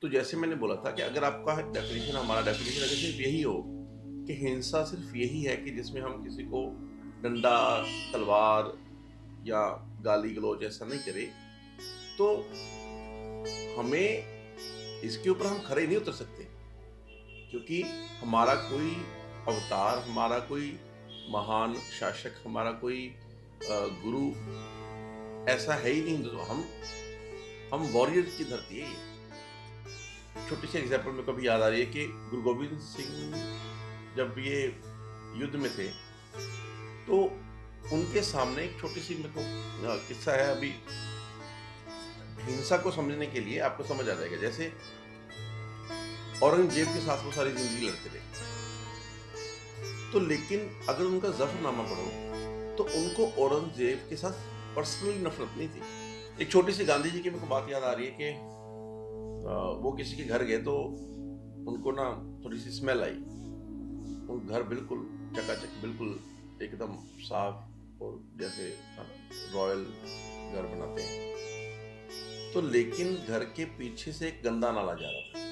तो जैसे मैंने बोला था कि अगर आपका डेफिनेशन हमारा डेफिनेशन अगर सिर्फ यही हो कि हिंसा सिर्फ यही है कि जिसमें हम किसी को डंडा, तलवार या गाली गलौज ऐसा नहीं करें, तो हमें इसके ऊपर हम खड़े नहीं उतर सकते, क्योंकि हमारा कोई अवतार, हमारा कोई महान शासक, हमारा कोई गुरु ऐसा है ही नहीं। तो हम वॉरियर की धरती है ये। छोटी सी एग्जाम्पल मेरे को अभी याद आ रही है कि गुरु गोविंद सिंह जब ये युद्ध में थे, तो उनके सामने एक छोटी सी मेरे को किस्सा है। अभी हिंसा को समझने के लिए आपको समझ आ जाएगा। जैसे औरंगजेब के साथ वो सारी जिंदगी लड़ते थे, तो लेकिन अगर उनका जफरनामा पढ़ो तो उनको औरंगजेब के साथ पर्सनली नफरत नहीं थी। एक छोटी सी गांधी जी की मेरे को बात याद आ रही है कि वो किसी के घर गए तो उनको ना थोड़ी सी स्मेल आई। उन घर बिल्कुल चकाचक, बिल्कुल एकदम साफ, और जैसे रॉयल घर बनाते हैं, तो लेकिन घर के पीछे से एक गंदा नाला जा रहा था।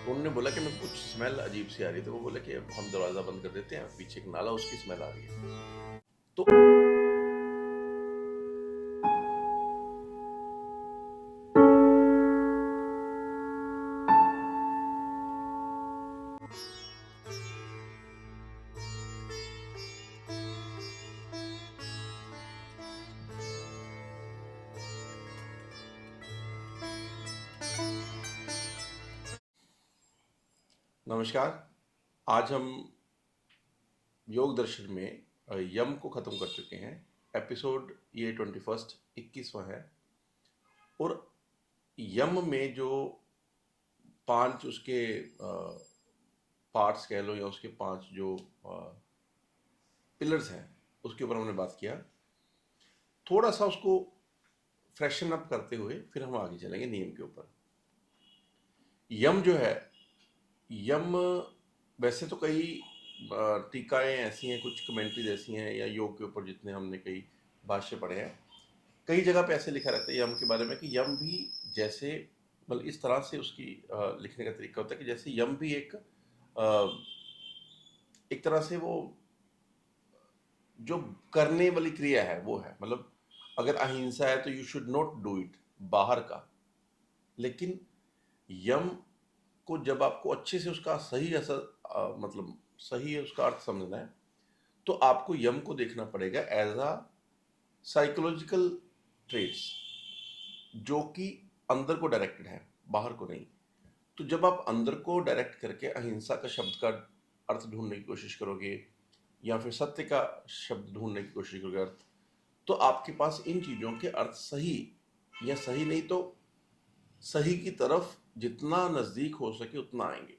तो उन्होंने बोला कि मेरे को कुछ स्मेल अजीब सी आ रही है। तो वो बोले कि हम दरवाजा बंद कर देते हैं, पीछे एक नाला, उसकी स्मेल आ रही है। तो नमस्कार। आज हम योग दर्शन में यम को खत्म कर चुके हैं। एपिसोड ये 21 21वां है। और यम में जो 5 उसके पार्ट्स कह लो, या उसके 5 जो पिलर्स हैं, उसके ऊपर हमने बात किया। थोड़ा सा उसको फ्रेशन अप करते हुए फिर हम आगे चलेंगे नियम के ऊपर। यम जो है, यम वैसे तो कई टीकाएं ऐसी हैं, कुछ कमेंट्रीज ऐसी हैं, या योग के ऊपर जितने हमने कई भाष्य पढ़े हैं, कई जगह पे ऐसे लिखा रहता है यम के बारे में कि यम भी जैसे, मतलब इस तरह से उसकी लिखने का तरीका होता है कि जैसे यम भी एक तरह से वो जो करने वाली क्रिया है वो है। मतलब अगर अहिंसा है तो you should not do it बाहर का, लेकिन यम को जब आपको अच्छे से उसका सही असर मतलब सही है उसका अर्थ समझना है, तो आपको यम को देखना पड़ेगा एज अ साइकोलॉजिकल ट्रेट्स, जो कि अंदर को डायरेक्टेड है, बाहर को नहीं। तो जब आप अंदर को डायरेक्ट करके अहिंसा का शब्द का अर्थ ढूंढने की कोशिश करोगे, या फिर सत्य का शब्द ढूंढने की कोशिश करोगे अर्थ, तो आपके पास इन चीज़ों के अर्थ सही, या सही नहीं तो सही की तरफ जितना नज़दीक हो सके उतना आएंगे।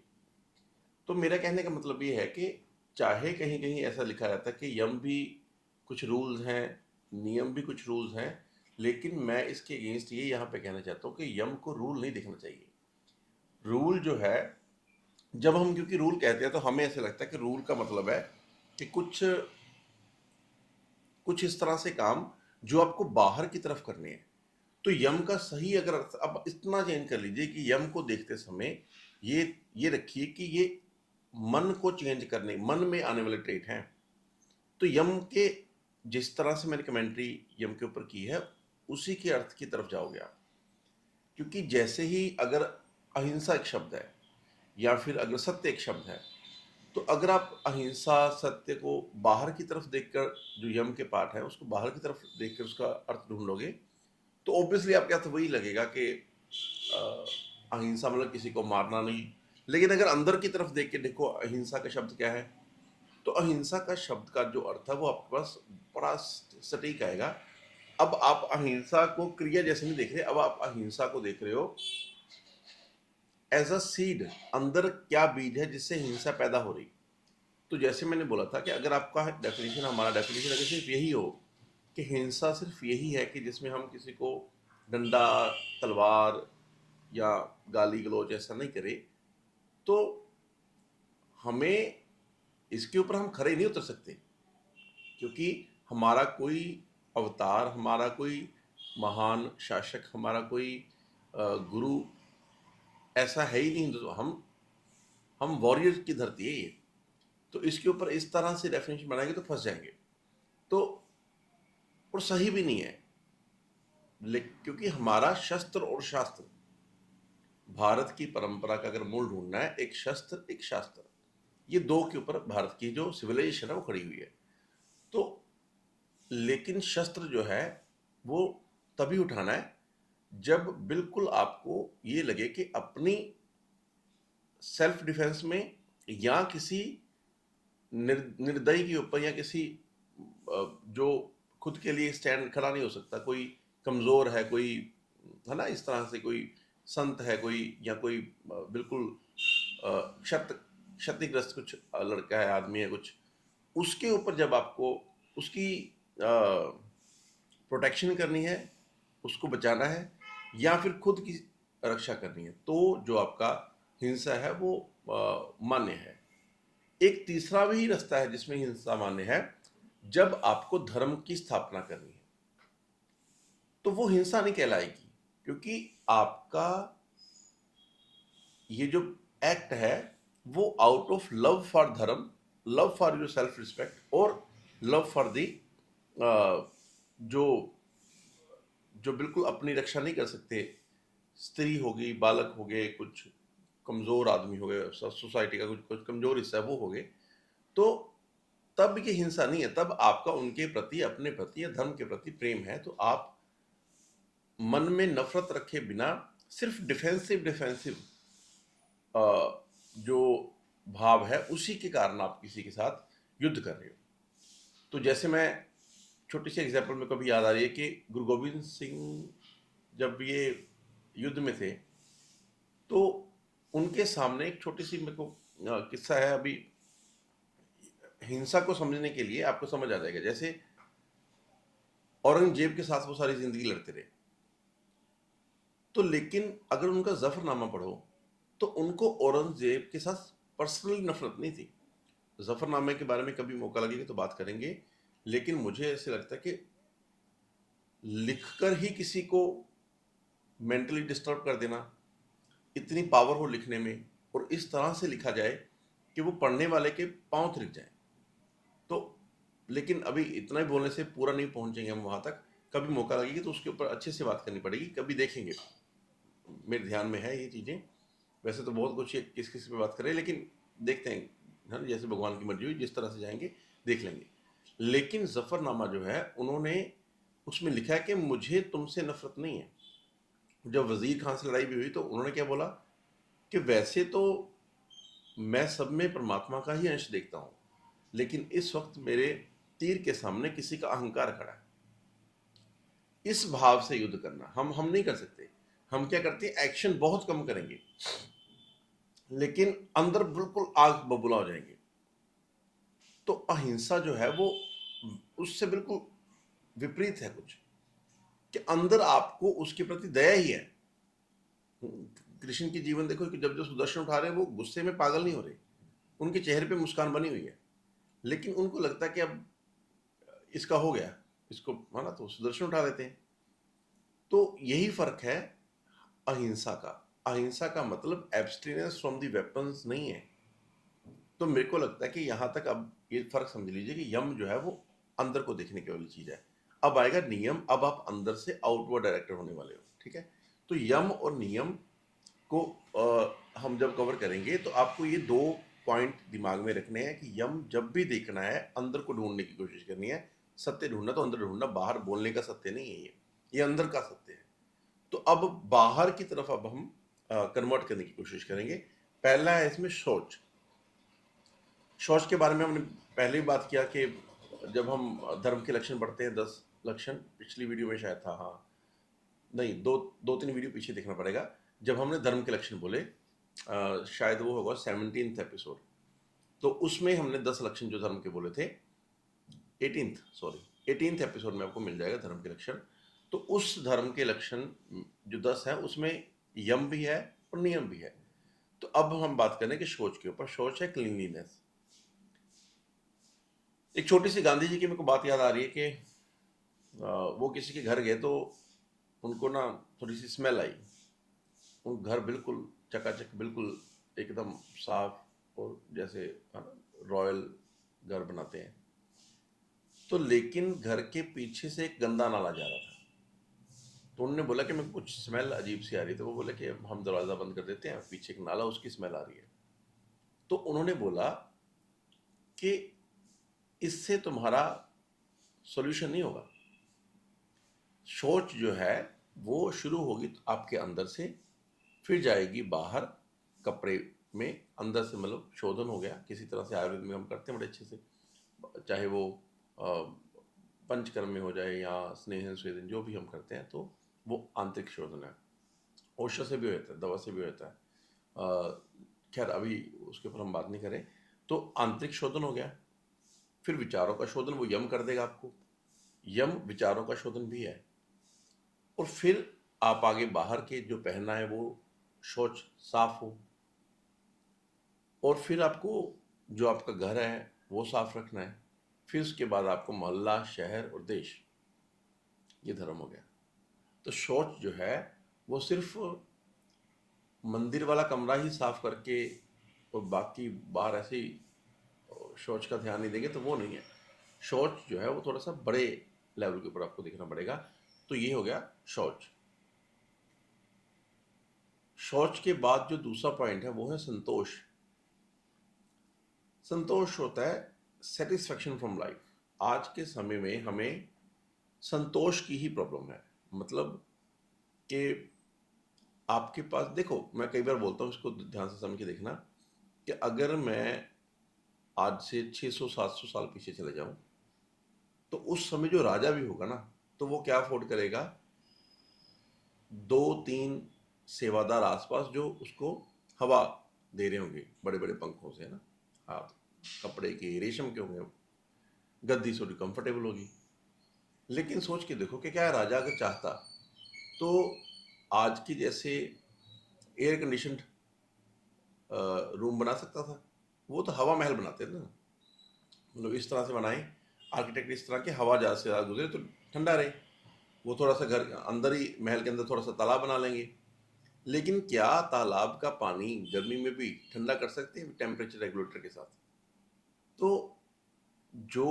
तो मेरा कहने का मतलब ये है कि चाहे कहीं कहीं ऐसा लिखा रहता है कि यम भी कुछ रूल्स हैं, नियम भी कुछ रूल्स हैं, लेकिन मैं इसके अगेंस्ट ये यहाँ पे कहना चाहता हूँ कि यम को रूल नहीं देखना चाहिए। रूल जो है, जब हम क्योंकि रूल कहते हैं तो हमें ऐसा लगता है कि रूल का मतलब है कि कुछ कुछ इस तरह से काम जो आपको बाहर की तरफ करने हैं। तो यम का सही अगर अर्थ अब इतना चेंज कर लीजिए कि यम को देखते समय ये रखिए कि ये मन को चेंज करने, मन में आने वाले ट्रेट हैं। तो यम के जिस तरह से मैंने कमेंट्री यम के ऊपर की है, उसी के अर्थ की तरफ जाओगे आप। क्योंकि जैसे ही अगर अहिंसा एक शब्द है, या फिर अगर सत्य एक शब्द है, तो अगर आप अहिंसा सत्य को बाहर की तरफ देखकर, जो यम के पार्ट है उसको बाहर की तरफ देखकर उसका अर्थ ढूंढ लोगे, तो ऑब्वियसली आपके अर्थ वही लगेगा कि अहिंसा मतलब किसी को मारना नहीं। लेकिन अगर अंदर की तरफ देख के देखो अहिंसा का शब्द क्या है, तो अहिंसा का शब्द का जो अर्थ है वो आपके पास बड़ा सटीक आएगा। अब आप अहिंसा को क्रिया जैसे नहीं देख रहे, अब आप अहिंसा को देख रहे हो एज अ सीड, अंदर क्या बीज है जिससे हिंसा पैदा हो रही। तो जैसे मैंने बोला था कि अगर आपका डेफिनेशन, हमारा डेफिनेशन अगर सिर्फ यही हो कि हिंसा सिर्फ यही है कि जिसमें हम किसी को डंडा, तलवार या गाली गलौज ऐसा नहीं करें, तो हमें इसके ऊपर हम खड़े नहीं उतर सकते, क्योंकि हमारा कोई अवतार, हमारा कोई महान शासक, हमारा कोई गुरु ऐसा है ही नहीं हिंदुत्व, हम वॉरियर की धरती है ये। तो इसके ऊपर इस तरह से डेफिनेशन बनाएंगे तो फंस जाएंगे। तो और सही भी नहीं है, क्योंकि हमारा शस्त्र और शास्त्र, भारत की परंपरा का अगर मूल ढूंढना है, एक शस्त्र एक शास्त्र, ये दो के ऊपर भारत की जो सिविलाइजेशन है वो खड़ी हुई है। तो लेकिन शस्त्र जो है वो तभी उठाना है जब बिल्कुल आपको ये लगे कि अपनी सेल्फ डिफेंस में, या किसी निर्दयी के ऊपर, या किसी जो खुद के लिए स्टैंड खड़ा नहीं हो सकता, कोई कमजोर है, कोई है ना, इस तरह से कोई संत है कोई, या कोई बिल्कुल क्षतिग्रस्त कुछ लड़का है, आदमी है कुछ, उसके ऊपर जब आपको उसकी प्रोटेक्शन करनी है, उसको बचाना है, या फिर खुद की रक्षा करनी है, तो जो आपका हिंसा है वो मान्य है। एक तीसरा भी रास्ता है जिसमें हिंसा मान्य है, जब आपको धर्म की स्थापना करनी है, तो वो हिंसा नहीं कहलाएगी, क्योंकि आपका ये जो एक्ट है वो आउट ऑफ लव फॉर धर्म, love for your self respect, और लव फॉर दी जो जो बिल्कुल अपनी रक्षा नहीं कर सकते, स्त्री हो गई, बालक हो गए, कुछ कमजोर आदमी हो गए, सोसाइटी का कुछ कुछ कमजोर हिस्सा है वो हो गए, तो तब ये हिंसा नहीं है, तब आपका उनके प्रति, अपने प्रति या धर्म के प्रति प्रेम है। तो आप मन में नफरत रखे बिना सिर्फ डिफेंसिव डिफेंसिव जो भाव है उसी के कारण आप किसी के साथ युद्ध कर रहे हो। तो जैसे मैं छोटी सी एग्जांपल में कभी याद आ रही है कि गुरु गोविंद सिंह जब ये युद्ध में थे, तो उनके सामने एक छोटी सी मेरे को किस्सा है, अभी हिंसा को समझने के लिए आपको समझ आ जाएगा। जैसे औरंगजेब के साथ वो सारी जिंदगी लड़ते रहे, तो लेकिन अगर उनका जफरनामा पढ़ो तो उनको औरंगजेब के साथ पर्सनली नफरत नहीं थी। जफरनामे के बारे में कभी मौका लगेगा तो बात करेंगे, लेकिन मुझे ऐसे लगता है कि लिखकर ही किसी को मेंटली डिस्टर्ब कर देना, इतनी पावर हो लिखने में, और इस तरह से लिखा जाए कि वो पढ़ने वाले के पांव थिरक जाए, तो लेकिन अभी इतना ही बोलने से पूरा नहीं पहुंचेंगे हम वहां तक। कभी मौका लगेगी तो उसके ऊपर अच्छे से बात करनी पड़ेगी, कभी देखेंगे, मेरे ध्यान में है ये चीज़ें। वैसे तो बहुत कुछ किस किस पे बात करें, लेकिन देखते हैं, है ना, जैसे भगवान की मर्जी हुई, जिस तरह से जाएंगे देख लेंगे। लेकिन जफरनामा जो है, उन्होंने उसमें लिखा है कि मुझे तुमसे नफरत नहीं है। जब वजीर खान से लड़ाई भी हुई तो उन्होंने क्या बोला कि वैसे तो मैं सब में परमात्मा का ही अंश देखता हूं, लेकिन इस वक्त मेरे तीर के सामने किसी का अहंकार खड़ा है। इस भाव से युद्ध करना हम नहीं कर सकते। हम क्या करते हैं, एक्शन बहुत कम करेंगे, लेकिन अंदर बिल्कुल आग बबूला हो जाएंगे। तो अहिंसा जो है वो उससे बिल्कुल विपरीत है कुछ, कि अंदर आपको उसके प्रति दया ही है। कृष्ण की जीवन देखो कि जब जो सुदर्शन उठा रहे हैं वो गुस्से में पागल नहीं हो रहे, उनके चेहरे पे मुस्कान बनी हुई है, लेकिन उनको लगता है कि अब इसका हो गया, इसको माना तो सुदर्शन उठा लेते हैं। तो यही फर्क है अहिंसा का। अहिंसा का मतलब एब्सटिनेंस फ्रॉम दी वेपन्स नहीं है। तो मेरे को लगता है कि यहां तक अब ये फर्क समझ लीजिए कि यम जो है वो अंदर को देखने की वाली चीज है। अब आएगा नियम, अब आप अंदर से आउटवर्ड डायरेक्टर होने वाले हो, ठीक है। तो यम और नियम को हम जब कवर करेंगे तो आपको ये दो पॉइंट दिमाग में रखने हैं कि यम जब भी देखना है अंदर को ढूंढने की कोशिश करनी है। सत्य ढूंढना तो अंदर ढूंढना, बाहर बोलने का सत्य नहीं है ये अंदर का सत्य है। तो अब बाहर की तरफ अब हम कन्वर्ट करने की कोशिश करेंगे। पहला है इसमें शौच। शौच के बारे में हमने पहले ही बात किया कि जब हम धर्म के लक्षण पढ़ते हैं, 10 लक्षण पिछली वीडियो में शायद था, हाँ नहीं, दो दो तीन वीडियो पीछे देखना पड़ेगा, जब हमने धर्म के लक्षण बोले, शायद वो होगा 17th एपिसोड। तो उसमें हमने 10 लक्षण जो धर्म के बोले थे, 18th एपिसोड में आपको मिल जाएगा धर्म के लक्षण। तो उस धर्म के लक्षण जो 10 है उसमें यम भी है और नियम भी है। तो अब हम बात करें कि शौच के ऊपर। शौच है क्लीनलीनेस। एक छोटी सी गांधी जी की मेरे को बात याद आ रही है कि वो किसी के घर गए तो उनको ना थोड़ी सी स्मेल आई, वो घर बिल्कुल चकाचक, बिल्कुल एकदम साफ और जैसे रॉयल घर बनाते हैं। तो लेकिन घर के पीछे से एक गंदा नाला जा रहा था। तो उन्होंने बोला कि मेरे को कुछ स्मेल अजीब सी आ रही है। तो वो बोले कि हम दरवाज़ा बंद कर देते हैं, पीछे एक नाला, उसकी स्मेल आ रही है। तो उन्होंने बोला कि इससे तुम्हारा सॉल्यूशन नहीं होगा। सोच जो है वो शुरू होगी तो आपके अंदर से, फिर जाएगी बाहर कपड़े में, अंदर से मतलब शोधन हो गया किसी तरह से। आयुर्वेद में हम करते हैं बड़े अच्छे से, चाहे वो पंचकर्म में हो जाए या स्नेहन स्वेदन, जो भी हम करते हैं, तो वो आंतरिक शोधन है। औषध से भी होता है, दवा से भी होता है। खैर अभी उसके ऊपर हम बात नहीं करें। तो आंतरिक शोधन हो गया, फिर विचारों का शोधन, वो यम कर देगा आपको। यम विचारों का शोधन भी है। और फिर आप आगे बाहर के जो पहनना है वो शौच साफ हो, और फिर आपको जो आपका घर है वो साफ रखना है। फिर उसके बाद आपको मोहल्ला, शहर और देश, ये धर्म हो गया। तो शौच जो है वो सिर्फ मंदिर वाला कमरा ही साफ करके और बाकी बाहर ऐसे ही शौच का ध्यान नहीं देंगे तो वो नहीं है। शौच जो है वो थोड़ा सा बड़े लेवल के ऊपर आपको देखना पड़ेगा। तो ये हो गया शौच। शौच के बाद जो दूसरा पॉइंट है वो है संतोष। संतोष होता है सेटिस्फेक्शन फ्रॉम लाइफ। आज के समय में हमें संतोष की ही प्रॉब्लम है। मतलब कि आपके पास, देखो मैं कई बार बोलता हूँ, इसको ध्यान से समझ के देखना, कि अगर मैं आज से 600-700 साल पीछे चले जाऊं, तो उस समय जो राजा भी होगा ना, तो वो क्या अफोर्ड करेगा, 2-3 सेवादार आसपास जो उसको हवा दे रहे होंगे बड़े बड़े पंखों से, है ना। आप कपड़े के रेशम के होंगे, गद्दी थोड़ी कंफर्टेबल होगी। लेकिन सोच के देखो कि क्या राजा अगर चाहता तो आज की जैसे एयर कंडीशनड रूम बना सकता था। वो तो हवा महल बनाते थे ना, मतलब इस तरह से बनाए आर्किटेक्ट, इस तरह की हवा ज़्यादा से ज़्यादा गुजरे तो ठंडा रहे। वो थोड़ा सा घर अंदर ही, महल के अंदर थोड़ा सा तालाब बना लेंगे। लेकिन क्या तालाब का पानी गर्मी में भी ठंडा कर सकते हैं टेम्परेचर रेगुलेटर के साथ? तो जो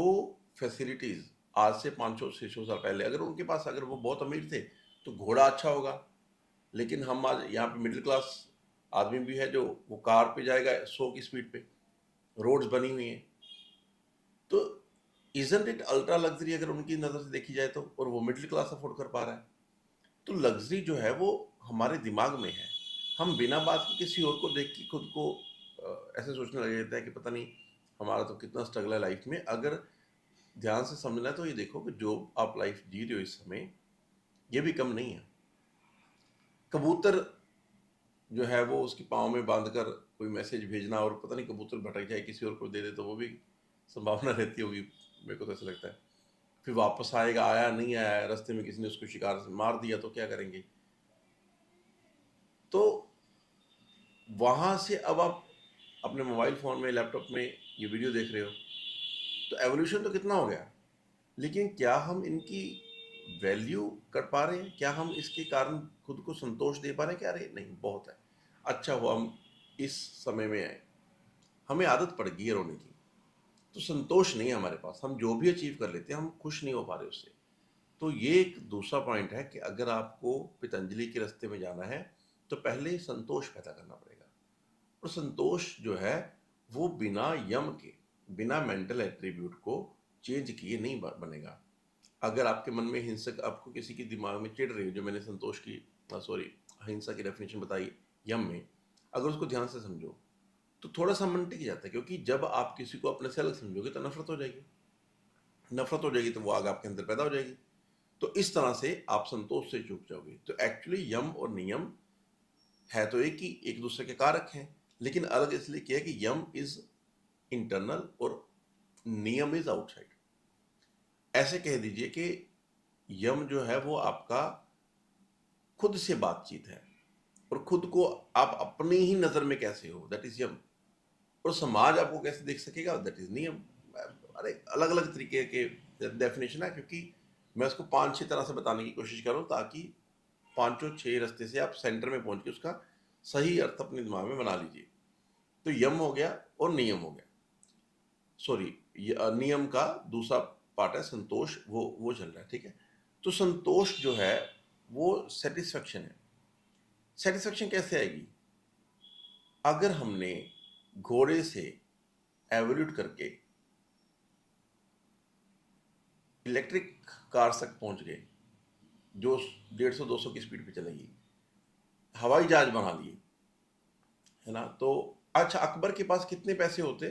फैसिलिटीज़ आज से 500-600 साल पहले, अगर उनके पास, अगर वो बहुत अमीर थे तो घोड़ा अच्छा होगा। लेकिन हम आज यहाँ पे मिडिल क्लास आदमी भी है जो वो कार पे जाएगा 100 की स्पीड पे, रोड्स बनी हुई हैं। तो इजंट इट अल्ट्रा लग्जरी अगर उनकी नज़र से देखी जाए तो, और वो मिडिल क्लास अफोर्ड कर पा रहा है। तो लग्जरी जो है वो हमारे दिमाग में है। हम बिना बात के किसी और को देख के खुद को ऐसे सोचने लग जाता है कि पता नहीं हमारा तो कितना स्ट्रगल है लाइफ में। अगर ध्यान से समझना है तो ये देखो कि जो आप लाइफ जी रहे हो इस समय, ये भी कम नहीं है। कबूतर जो है वो उसकी पाँव में बांध कर कोई मैसेज भेजना, और पता नहीं कबूतर भटक जाए किसी और को दे दे, तो वो भी संभावना रहती होगी, मेरे को तो ऐसा लगता है। फिर वापस आएगा, आया नहीं आया, रास्ते में किसी ने उसको शिकार से मार दिया तो क्या करेंगे? तो वहाँ से अब आप अपने मोबाइल फ़ोन में, लैपटॉप में ये वीडियो देख रहे हो, तो एवोल्यूशन तो कितना हो गया। लेकिन क्या हम इनकी वैल्यू कर पा रहे हैं? क्या हम इसके कारण खुद को संतोष दे पा रहे हैं? क्या अरे नहीं, बहुत है, अच्छा हुआ हम इस समय में आए, हमें आदत पड़ गई है रोने की। तो संतोष नहीं है हमारे पास, हम जो भी अचीव कर लेते हैं हम खुश नहीं हो पा रहे उससे। तो ये एक दूसरा पॉइंट है कि अगर आपको पतंजलि के रास्ते में जाना है तो पहले संतोष पैदा करना पड़ेगा। और संतोष जो है वो बिना यम के, बिना मेंटल एट्रीब्यूट को चेंज किए नहीं बनेगा। अगर आपके मन में हिंसक, आपको किसी की दिमाग में चिढ़ रही है, जो मैंने संतोष की, सॉरी, अहिंसा की डेफिनेशन बताई यम में, अगर उसको ध्यान से समझो तो थोड़ा सा मन टिक जाता है। क्योंकि जब आप किसी को अपने से अलग समझोगे तो नफरत हो जाएगी, नफरत हो जाएगी तो वो आग आपके अंदर पैदा हो जाएगी। तो इस तरह से आप संतोष से चूक जाओगे। तो एक्चुअली यम और नियम है तो एक ही, एक दूसरे के कारक हैं, लेकिन अलग इसलिए किया है कि यम इज इंटरनल और नियम इज आउटसाइड। ऐसे कह दीजिए कि यम जो है वो आपका खुद से बातचीत है, और खुद को आप अपनी ही नजर में कैसे हो, दैट इज यम। और समाज आपको कैसे देख सकेगा, दैट इज नियम। अरे अलग अलग तरीके के डेफिनेशन है, क्योंकि मैं उसको 5-6 तरह से बताने की कोशिश करूँ ताकि पांचों 6 रास्ते से आप सेंटर में पहुंच के उसका सही अर्थ अपने दिमाग में बना लीजिए। तो यम हो गया और नियम हो गया। सॉरी, नियम का दूसरा पार्ट है संतोष, वो चल रहा है, ठीक है। तो संतोष जो है वो सेटिस्फेक्शन है। सेटिस्फेक्शन कैसे आएगी? अगर हमने घोड़े से एवोल्यूट करके इलेक्ट्रिक कार तक पहुंच गए जो 150-200 की स्पीड पे चलेगी, हवाई जहाज बना लिए, है ना। तो अच्छा, अकबर के पास कितने पैसे होते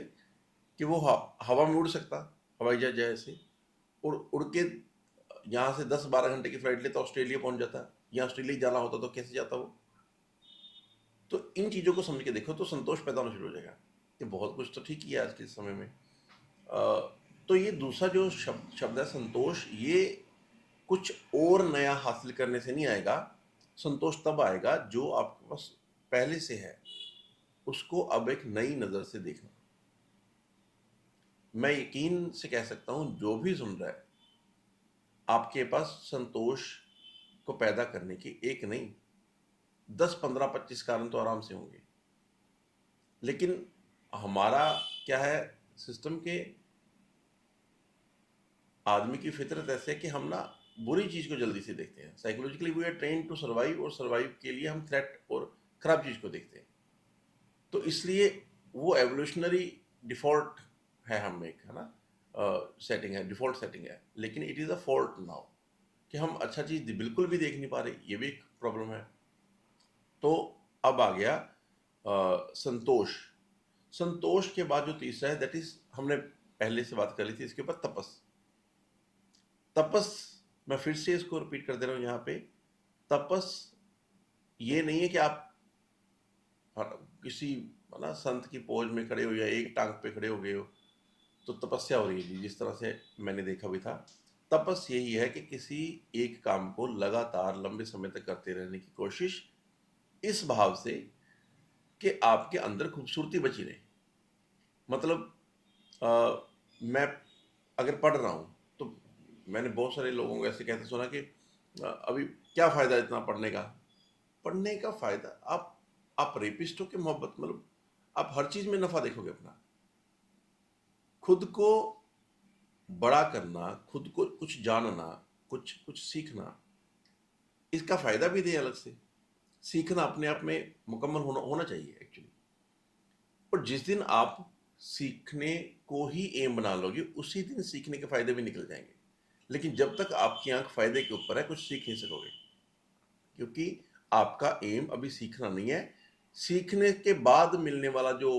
कि वो हवा में उड़ सकता, हवाई जहाज जैसे उड़ के यहाँ से 10-12 घंटे की फ्लाइट लेता ऑस्ट्रेलिया पहुंच जाता। या ऑस्ट्रेलिया जाना होता तो कैसे जाता वो? तो इन चीज़ों को समझ के देखो तो संतोष पैदा होना शुरू हो जाएगा कि बहुत कुछ तो ठीक ही है आज के समय में। तो ये दूसरा जो शब्द है संतोष, ये कुछ और नया हासिल करने से नहीं आएगा। संतोष तब आएगा जो आपके पास पहले से है, उसको अब एक नई नज़र से देखना। मैं यकीन से कह सकता हूं जो भी सुन रहा है, आपके पास संतोष को पैदा करने की एक नहीं 10-15-25 कारण तो आराम से होंगे। लेकिन हमारा क्या है, सिस्टम के आदमी की फितरत ऐसे है कि हम ना बुरी चीज को जल्दी से देखते हैं। Psychologically we are train to survive, और सर्वाइव के लिए हम थ्रेट और खराब चीज को देखते हैं। तो इसलिए वो एवोल्यूशनरी डिफॉल्ट है, हम एक, है ना, सेटिंग है, डिफॉल्ट सेटिंग है। लेकिन it is a fault now कि हम अच्छा चीज़ बिल्कुल भी देख नहीं पा रहे, ये भी एक प्रॉब्लम है। तो अब आ गया संतोष। संतोष के बाद जो तीसरा है, दैट इज, हमने पहले से बात कर ली थी इसके ऊपर, तपस। तपस, मैं फिर से इसको रिपीट कर दे रहा हूं यहाँ पे। तपस ये नहीं है कि आप किसी, है ना, संत की पोज में खड़े हो या एक टांग पे खड़े हो गए हो तो तपस्या हो रही है, जिस तरह से मैंने देखा भी था। तपस यही है कि किसी एक काम को लगातार लंबे समय तक करते रहने की कोशिश, इस भाव से कि आपके अंदर खूबसूरती बची रहे। मतलब मैं अगर पढ़ रहा हूँ तो मैंने बहुत सारे लोगों को ऐसे कहते सुना कि अभी क्या फ़ायदा इतना पढ़ने का। पढ़ने का फ़ायदा, आप रेपिस्ट हो के मोहब्बत, मतलब आप हर चीज़ में नफ़ा देखोगे अपना। खुद को बड़ा करना, खुद को कुछ जानना, कुछ कुछ सीखना, इसका फ़ायदा भी दे अलग से। सीखना अपने आप में मुकम्मल होना चाहिए एक्चुअली। और जिस दिन आप सीखने को ही एम बना लोगे, उसी दिन सीखने के फायदे भी निकल जाएंगे। लेकिन जब तक आपकी आंख फायदे के ऊपर है, कुछ सीख नहीं सकोगे, क्योंकि आपका एम अभी सीखना नहीं है, सीखने के बाद मिलने वाला जो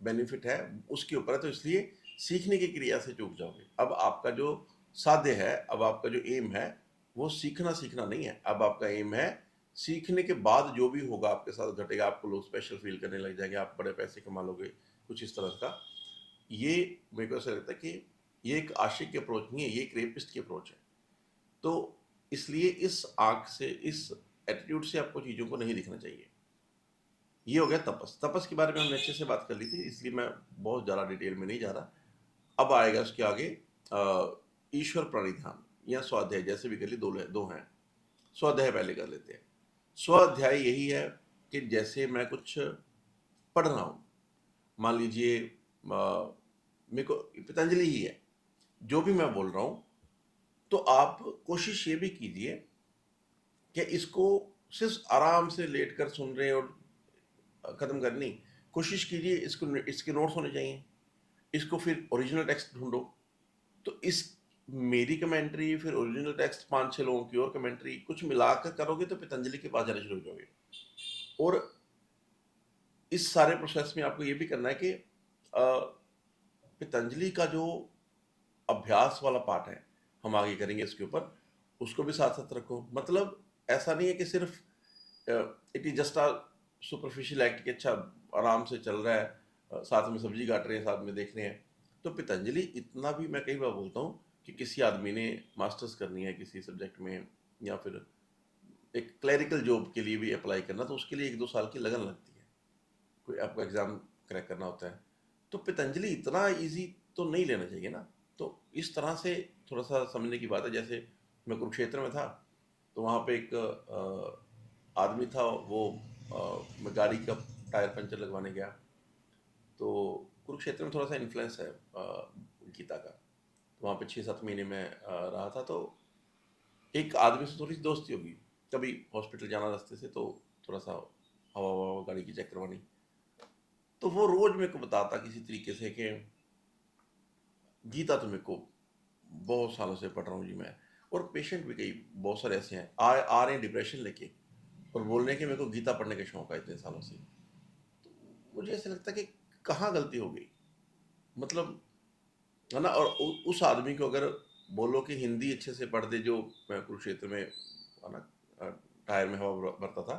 बेनिफिट है उसके ऊपर है। तो इसलिए सीखने की क्रिया से चूक जाओगे। अब आपका जो साध्य है, अब आपका जो एम है, वो सीखना नहीं है। अब आपका एम है सीखने के बाद जो भी होगा आपके साथ घटेगा, आपको लोग स्पेशल फील करने लग जाएंगे, आप बड़े पैसे कमा लोगे, कुछ इस तरह का। ये मेरे को ऐसा लगता है कि ये एक आशिक की अप्रोच नहीं है, ये एक रेपिस्ट की अप्रोच है। तो इसलिए इस आंख से, इस एटीट्यूड से आपको चीज़ों को नहीं दिखना चाहिए। ये हो गया तपस। तपस के बारे में हमने अच्छे से बात कर ली थी, इसलिए मैं बहुत ज़्यादा डिटेल में नहीं जा रहा। अब आएगा उसके आगे ईश्वर प्रणिधान या स्वाध्याय, जैसे भी कर ली, दो हैं। स्वाध्याय पहले कर लेते हैं। स्वाध्याय यही है कि जैसे मैं कुछ पढ़ रहा हूँ, मान लीजिए मेरे को पतंजलि ही है, जो भी मैं बोल रहा हूँ, तो आप कोशिश ये भी कीजिए कि इसको सिर्फ आराम से लेट कर सुन रहे और ख़त्म करनी कोशिश कीजिए। इसके नोट्स होने चाहिए, इसको फिर ओरिजिनल टेक्स्ट ढूंढो। तो इस मेरी कमेंट्री, फिर ओरिजिनल टेक्स्ट, 5-6 लोगों की और कमेंट्री, कुछ मिलाकर करोगे तो पतंजलि के पास जाने शुरू हो जाओगे। और इस सारे प्रोसेस में आपको ये भी करना है कि पतंजलि का जो अभ्यास वाला पार्ट है, हम आगे करेंगे इसके ऊपर, उसको भी साथ साथ रखो। मतलब ऐसा नहीं है कि सिर्फ it is just a superficial act कि अच्छा आराम से चल रहा है, साथ में सब्जी काट रहे हैं, साथ में देख रहे हैं। तो पतंजलि इतना भी, मैं कई बार बोलता हूँ कि किसी आदमी ने मास्टर्स करनी है किसी सब्जेक्ट में, या फिर एक क्लरिकल जॉब के लिए भी अप्लाई करना, तो उसके लिए 1-2 साल की लगन लगती है। कोई आपको एग्ज़ाम क्रैक करना होता है, तो पतंजलि इतना इजी तो नहीं लेना चाहिए ना। तो इस तरह से थोड़ा सा समझने की बात है। जैसे मैं कुरुक्षेत्र में था, तो वहाँ पे एक आदमी था वो, मैं गाड़ी का टायर पंचर लगवाने गया, तो कुरुक्षेत्र में थोड़ा सा इन्फ्लुएंस है गीता का। तो वहाँ पे 6-7 महीने में रहा था, तो एक आदमी से थोड़ी सी दोस्ती होगी, कभी हॉस्पिटल जाना रास्ते से, तो थोड़ा सा हवा हवा गाड़ी की चेक करवानी। तो वो रोज मेरे को बताता किसी तरीके से कि गीता तो मेरे को बहुत सालों से पढ़ रहा हूँ जी मैं। और पेशेंट भी कई बहुत सारे ऐसे हैं आ रहे हैं डिप्रेशन लेके, और बोल रहे हैं कि मेरे को गीता पढ़ने का शौक है इतने सालों से। मुझे ऐसा लगता है कि कहाँ गलती हो गई, मतलब, है ना। और उस आदमी को अगर बोलो कि हिंदी अच्छे से पढ़ दे, जो मैं कुरुक्षेत्र में, है ना, टायर में हवा भरता था,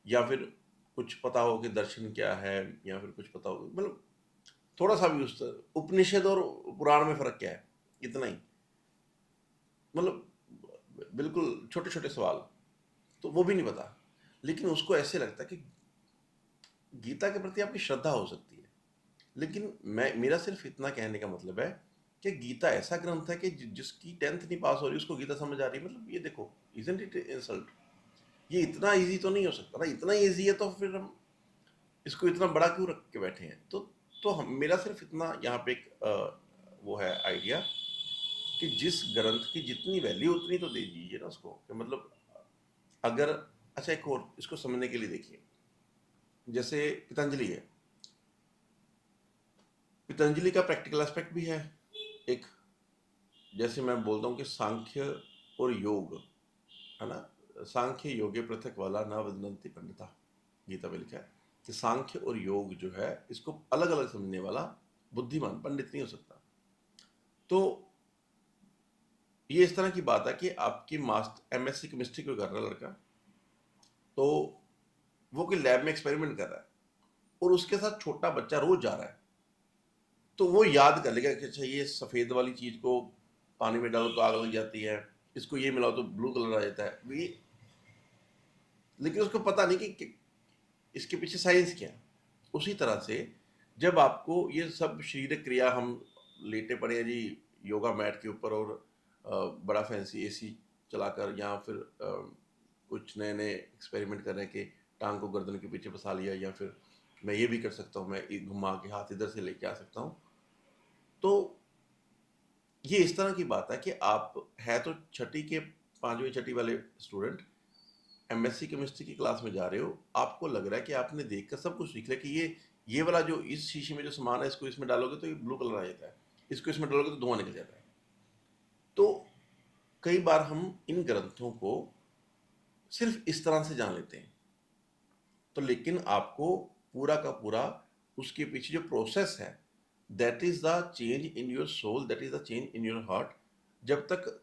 या फिर कुछ पता हो कि दर्शन क्या है, या फिर कुछ पता हो, मतलब थोड़ा सा भी उस उपनिषद और पुराण में फर्क क्या है, इतना ही, मतलब बिल्कुल छोटे छोटे सवाल, तो वो भी नहीं पता। लेकिन उसको ऐसे लगता है कि गीता के प्रति आपकी श्रद्धा हो सकती है। लेकिन मैं, मेरा सिर्फ इतना कहने का मतलब है कि गीता ऐसा ग्रंथ है कि जिसकी 10th नहीं पास हो रही उसको गीता समझ आ रही है, मतलब ये देखो, इजंट इट इंसल्ट। ये इतना इजी तो नहीं हो सकता ना, इतना इजी है तो फिर हम इसको इतना बड़ा क्यों रख के बैठे हैं। तो हम, मेरा सिर्फ इतना यहाँ पे एक वो है आइडिया कि जिस ग्रंथ की जितनी वैल्यू उतनी तो दे दीजिए ना उसको, कि मतलब अगर, अच्छा एक और इसको समझने के लिए देखिए, जैसे पतंजलि है, पतंजलि का प्रैक्टिकल एस्पेक्ट भी है एक। जैसे मैं बोलता हूँ कि सांख्य और योग, है ना, सांख्य योगे पृथक वाला न वदंती पंडिता, गीता में लिखा है कि सांख्य और योग जो है इसको अलग अलग समझने वाला बुद्धिमान पंडित नहीं हो सकता। तो ये इस तरह की बात है कि आपकी मास्टर एमएससी केमिस्ट्री को कर रहा है लड़का, तो वो कोई लैब में एक्सपेरिमेंट कर रहा है, और उसके साथ छोटा बच्चा रोज जा रहा है, तो वो याद कर लेगा कि अच्छा ये सफ़ेद वाली चीज़ को पानी में डालो तो आग लग जाती है, इसको ये मिलाओ तो ब्लू कलर आ जाता है ये। लेकिन उसको पता नहीं कि इसके पीछे साइंस क्या है। उसी तरह से जब आपको ये सब शारीरिक क्रिया, हम लेटे पड़े हैं जी योगा मैट के ऊपर, और बड़ा फैंसी एसी चलाकर, या फिर कुछ नए नए एक्सपेरिमेंट कर रहे हैं कि टांग को गर्दन के पीछे फंसा लिया, या फिर मैं ये भी कर सकता हूँ, मैं घुमा के हाथ इधर से लेके आ सकता हूँ। तो ये इस तरह की बात है कि आप है तो छठी के 5वीं छठी वाले स्टूडेंट, एमएससी केमिस्ट्री की क्लास में जा रहे हो, आपको लग रहा है कि आपने देखकर सब कुछ सीख लिया कि ये वाला जो इस शीशे में जो सामान है इसको इसमें डालोगे तो ये ब्लू कलर आ जाता है, इसको इसमें डालोगे तो धुआं निकल जाता है। तो कई बार हम इन ग्रंथों को सिर्फ इस तरह से जान लेते हैं, तो लेकिन आपको पूरा का पूरा उसके पीछे जो प्रोसेस है, that is the change in your soul, that is the change in your heart. जब तक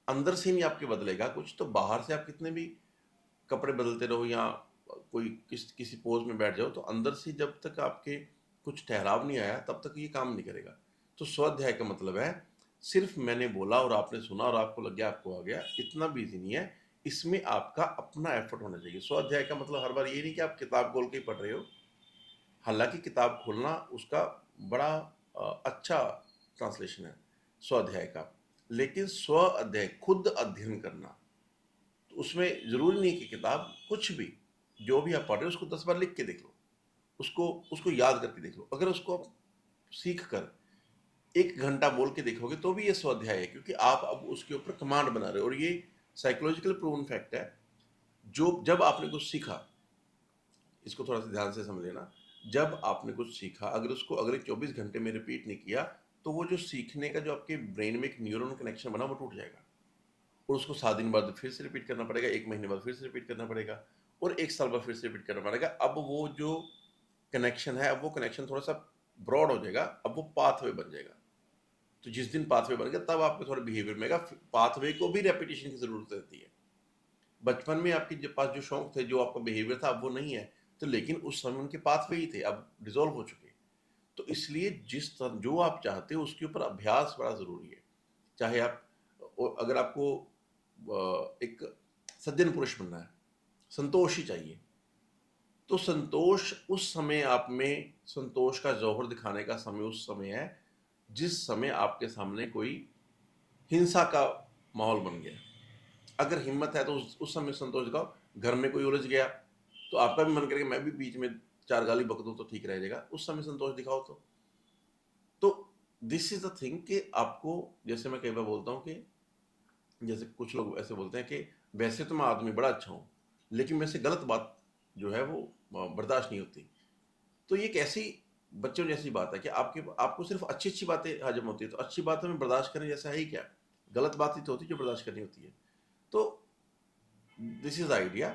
अंदर से नहीं आपके बदलेगा कुछ, तो बाहर से आप कितने भी कपड़े बदलते रहो, या कोई किसी पोज में बैठ जाओ, तो अंदर से जब तक आपके कुछ ठहराव नहीं आया तब तक ये काम नहीं करेगा। तो स्वाध्याय का मतलब है सिर्फ मैंने बोला और आपने सुना और आपको लग गया, आपको आ गया, इतना भी इजी नहीं है। इसमें आपका अपना एफर्ट होना चाहिए। स्वाध्याय का मतलब हर बार ये नहीं कि आप किताब खोल के ही पढ़ रहे हो, हालांकि किताब खोलना उसका बड़ा अच्छा ट्रांसलेशन है स्वाध्याय का, लेकिन स्व अध्यय, खुद अध्ययन करना, तो उसमें ज़रूरी नहीं कि किताब, कुछ भी जो भी आप पढ़ रहे हो उसको 10 बार लिख के देख लो, उसको उसको याद करके देख लो। अगर उसको आप सीख कर 1 घंटा बोल के देखोगे तो भी ये स्वाध्याय है, क्योंकि आप अब उसके ऊपर कमांड बना रहे हो। और ये साइकोलॉजिकल प्रूवन फैक्ट है, जो जब आपने कुछ सीखा, इसको थोड़ा सा ध्यान से समझ लेना, जब आपने कुछ सीखा अगर उसको अगले 24 घंटे में रिपीट नहीं किया, तो वो जो सीखने का जो आपके ब्रेन में एक न्यूरॉन कनेक्शन बना वो टूट जाएगा, और उसको 7 दिन बाद फिर से रिपीट करना पड़ेगा, 1 महीने बाद फिर से रिपीट करना पड़ेगा, और 1 साल बाद फिर से रिपीट करना पड़ेगा। अब वो जो कनेक्शन है, अब वो कनेक्शन थोड़ा सा ब्रॉड हो जाएगा, अब वो पाथवे बन जाएगा। तो जिस दिन पाथवे बन गया तब आपके थोड़ा बिहेवियर में पाथवे को भी रेपिटेशन की जरूरत रहती है। बचपन में आपके पास जो शौक थे, जो आपका बिहेवियर था, अब वो नहीं है, तो लेकिन उस समय उनके पाथवे ही थे, अब डिजोल्व हो चुके। तो इसलिए जिस तरह जो आप चाहते हो उसके ऊपर अभ्यास बड़ा जरूरी है। चाहे आप, अगर आपको एक सज्जन पुरुष बनना है, संतोष ही चाहिए, तो संतोष उस समय आप में, संतोष का जौहर दिखाने का समय उस समय है जिस समय आपके सामने कोई हिंसा का माहौल बन गया। अगर हिम्मत है तो उस समय संतोष दिखाओ। घर में कोई उलझ गया तो आपका भी मन करेगा मैं भी बीच में 4 गाली बक दूं तो ठीक रहेगा, उस समय संतोष दिखाओ। तो दिस इज द थिंग कि आपको, जैसे मैं कई बार बोलता हूँ कि जैसे कुछ लोग ऐसे बोलते हैं कि वैसे तो मैं आदमी बड़ा अच्छा हूँ, लेकिन मेरे से गलत बात जो है वो बर्दाश्त नहीं होती। तो ये एक ऐसी बच्चों जैसी बात है कि आपको सिर्फ अच्छी अच्छी बातें हजम होती है, तो अच्छी बातें में बर्दाश्त करने जैसा है ही क्या, गलत बात ही तो होती है जो बर्दाश्त करनी होती है। तो दिस इज आइडिया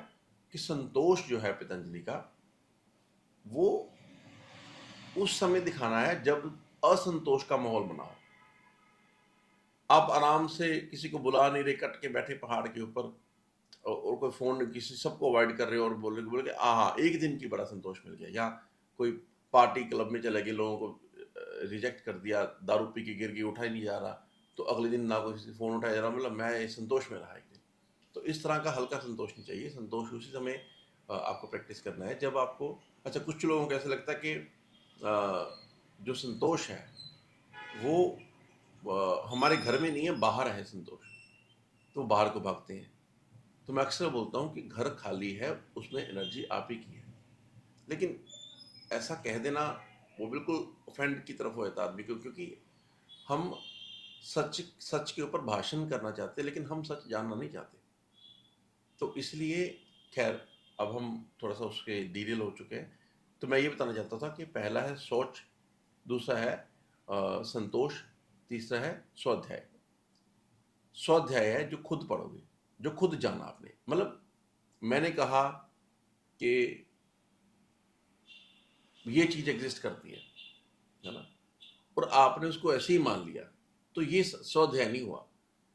कि संतोष जो है पतंजलि का, वो उस समय दिखाना है जब असंतोष का माहौल बना हो। आप आराम से किसी को बुला नहीं रहे, कट के बैठे पहाड़ के ऊपर, और कोई फोन किसी सबको अवॉइड कर रहे हो और बोल के हाँ एक दिन की बड़ा संतोष मिल गया, या कोई पार्टी क्लब में चले गए, लोगों को रिजेक्ट कर दिया, दारू पी के गिर गई, उठा ही नहीं जा रहा, तो अगले दिन ना कोई फोन उठाया जा रहा, मतलब मैं संतोष में रहा एक दिन। तो इस तरह का हल्का संतोष नहीं चाहिए। संतोष उसी समय आपको प्रैक्टिस करना है जब आपको, अच्छा कुछ लोगों को ऐसा लगता है कि जो संतोष है वो हमारे घर में नहीं है, बाहर है संतोष, तो बाहर को भागते हैं। तो मैं अक्सर बोलता हूँ कि घर खाली है, उसमें एनर्जी आप ही की है। लेकिन ऐसा कह देना वो बिल्कुल ऑफेंड की तरफ हो जाता है आदमी को, क्योंकि हम सच सच के ऊपर भाषण करना चाहते हैं, लेकिन हम सच जानना नहीं चाहते। तो इसलिए खैर अब हम थोड़ा सा उसके डिटेल हो चुके हैं। तो मैं ये बताना चाहता था कि पहला है सोच, दूसरा है संतोष, तीसरा है स्वाध्याय। स्वाध्याय है जो खुद पढ़ोगे, जो खुद जाना आपने, मतलब मैंने कहा कि ये चीज एग्जिस्ट करती है ना, और आपने उसको ऐसे ही मान लिया, तो ये स्वाध्याय नहीं हुआ।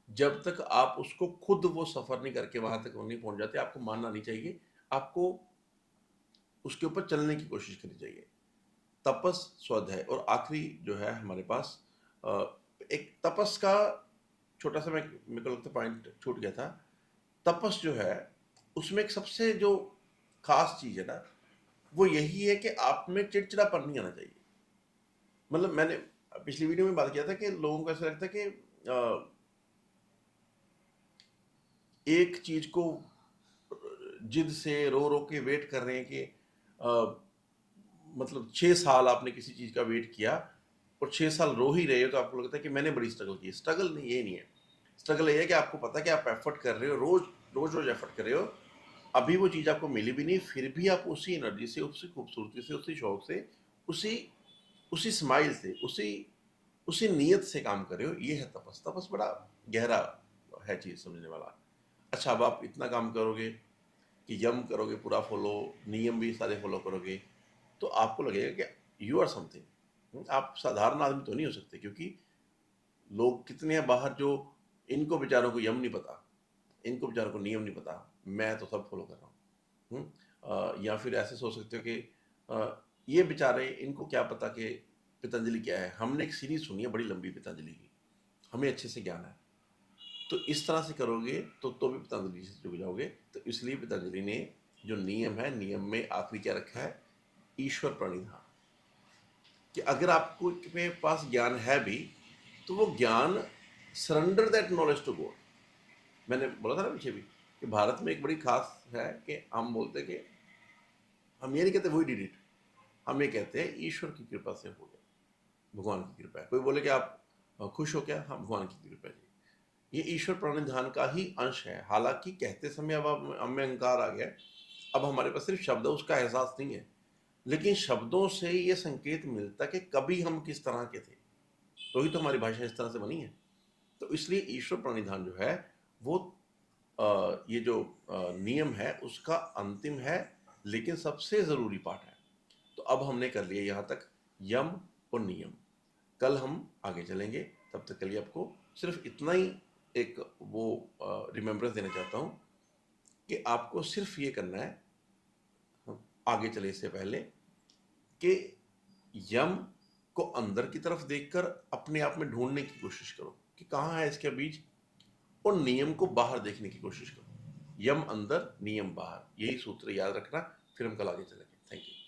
जब तक आप उसको खुद वो सफर नहीं करके वहां तक नहीं पहुंच जाते, आपको मानना नहीं चाहिए, आपको उसके ऊपर चलने की कोशिश करनी चाहिए। तपस, स्वाध्याय, और आखिरी जो है हमारे पास एक तपस का छोटा सा, मैं मेरे को लगता पॉइंट छूट गया था। तपस जो है उसमें एक सबसे जो खास चीज है ना, वो यही है कि आप में चिड़चिड़ापन नहीं आना चाहिए। मतलब मैंने पिछली वीडियो में बात किया था कि लोगों को ऐसा लगता है कि एक चीज को जिद से रो रो के वेट कर रहे हैं कि मतलब 6 साल आपने किसी चीज का वेट किया और 6 साल रो ही रहे हो, तो आपको लगता है कि मैंने बड़ी स्ट्रगल की। स्ट्रगल नहीं, ये नहीं है। स्ट्रगल ये है कि आपको पता है कि आप एफर्ट कर रहे हो, रोज रोज रोज एफर्ट कर रहे हो, अभी वो चीज आपको मिली भी नहीं, फिर भी आप उसी एनर्जी से, उसी खूबसूरती से, उसी शौक से, उसी उसी स्माइल से, उसी उसी नीयत से काम कर रहे हो। ये है तपस। तपस बड़ा गहरा है चीज, समझने वाला। अच्छा, अब आप इतना काम करोगे कि यम करोगे पूरा फॉलो, नियम भी सारे फॉलो करोगे, तो आपको लगेगा कि यू आर समथिंग। आप साधारण आदमी तो नहीं हो सकते, क्योंकि लोग कितने हैं बाहर जो, इनको बेचारों को यम नहीं पता, इनको बेचारों को नियम नहीं पता, मैं तो सब फॉलो कर रहा हूँ। या फिर ऐसे सोच सकते हो कि ये बेचारे, इनको क्या पता कि पतंजलि क्या है। हमने एक सीरीज सुनी है बड़ी लंबी पतंजलि की, हमें अच्छे से ज्ञान है। तो इस तरह से करोगे तो भी पतंजलि से जुड़ जाओगे। तो इसलिए पतंजलि ने जो नियम है, नियम में आखिरी क्या रखा है, ईश्वर प्रणिधान। कि अगर आपको के पास ज्ञान है भी, तो वो ज्ञान, surrender that knowledge to God. मैंने बोला था ना पीछे भी कि भारत में एक बड़ी खास है कि हम बोलते कि हम ये नहीं कहते वही डिड इट, हम ये कहते हैं ईश्वर की कृपा से हो गया, भगवान की कृपा है। कोई बोले कि आप खुश हो क्या, हाँ भगवान की कृपा है जी। ये ईश्वर प्रणिधान का ही अंश है। हालांकि कहते समय अब हमें अहंकार आ गया, अब हमारे पास सिर्फ शब्द है, उसका एहसास नहीं है, लेकिन शब्दों से ये संकेत मिलता कि कभी हम किस तरह के थे, तो ही तो हमारी भाषा इस तरह से बनी है। तो इसलिए ईश्वर प्रणिधान जो है वो ये जो नियम है उसका अंतिम है, लेकिन सबसे जरूरी पार्ट है। तो अब हमने कर लिया यहाँ तक यम और नियम। कल हम आगे चलेंगे, तब तक के लिए आपको सिर्फ इतना ही एक वो रिमेम्बरेंस देना चाहता हूँ कि आपको सिर्फ ये करना है, हम आगे चले इससे पहले, कि यम को अंदर की तरफ देखकर अपने आप में ढूंढने की कोशिश करो कि कहाँ है इसके बीज, और नियम को बाहर देखने की कोशिश करो। यम अंदर, नियम बाहर, यही सूत्र याद रखना। फिर हम कल आगे चलेंगे। Thank you.